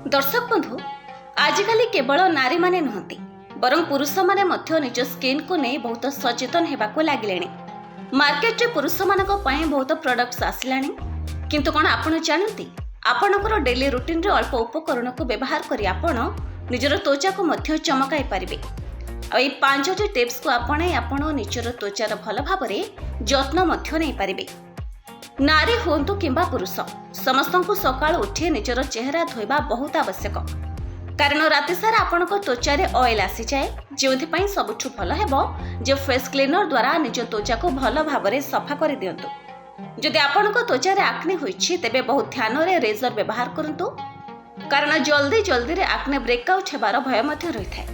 दर्शक बंधु आजिकल केवल नारी माने नुहंती बरं पुरुष माने मध्य निज स्किन को नहीं बहुत सचेतन हेबाको लागिले। मार्केट रे पुरुष मानक पई बहुत प्रोडक्ट्स आसिलानी, किंतु कोन आपण जानती आपणकर डेली रूटीन रे अल्प उपकरण को व्यवहार करी आपण निजर त्वचा को मध्य चमकाई पारिबे। आ 5टी टिप्स को आपणे आपण निजर त्वचार भल भाबरे जत्न मध्य नै पारिबे। नारी होंतु किंबा पुरुष समस्त को सकाळ उठी निजर चेहरा धोइबा बहुत आवश्यक, कारण राति सारा आपण को त्वचा रे ऑयल आसी जाए, जेउथि पई सबुठु भल हेबो जे फेस क्लीनर द्वारा निज त्वचा को भल भाबरे सफा कर दियंतु। जदि आपण को त्वचा रे आक्ने होइछि तेबे बहुत ध्यान रे रेजर व्यवहार करंतु, कारण जल्दी जल्दी रे आक्ने ब्रेकआउट हेबार भय मध्य रहिथाय।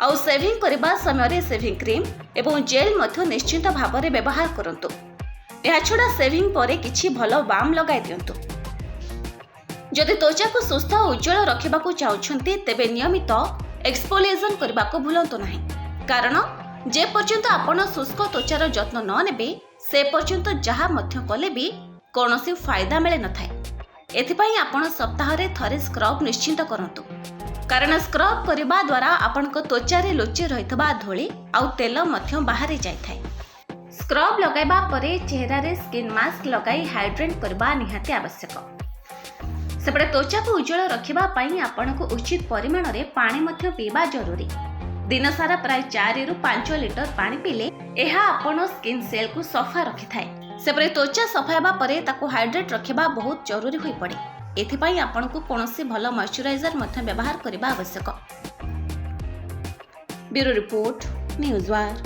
आउ सेविंग करबा समय रे सेविंग क्रीम एवं जेल मध्य निश्चित भाबरे व्यवहार करंतु। यह छड़ा सेविंग परे किछि भल बाम लगाइ दियंतु। जदि त्वचा को सुस्थ और उज्जवल रखिबाकू चाहुछंती तेबे नियमित एक्सफोलिएशन करबाकू भूलंतु नाही, कारण जे पर्यंत आपण शुष्क त्वचार जत्न न नेबे से पर्यंत जहा मध्य कले भी कोनोसी फायदा मिले न थाए। एथिपई आपण सप्ताह रे थरे स्क्रब निश्चित करंतु, कारण स्क्रब करबा द्वारा आपण को त्वचा रे लुचि रहितबा धूली आउ तेल मध्य बाहरी जाय थाए। स्क्रब लगाइबा परे चेहरा रे स्किन मास्क लगाई हाइड्रेट करबा निहाती आवश्यक। सेपटे त्वचा को उज्जवल रखिबा पई आपण को उचित परिमाण रे पानी मध्य पीबा जरूरी। दिन सारा प्राय 4 रु 5 लिटर पानी पीले एहा आपण स्किन सेल को सफा रखि थाए। सेपरे त्वचा सफा हेबा परे ताको हाइड्रेट रखिबा बहुत जरूरी होई पड़े। एथि पई आपण को कोनोसी भलो मॉइस्चराइजर मध्य व्यवहार करबा आवश्यक। ब्यूरो रिपोर्ट, न्यूज वार।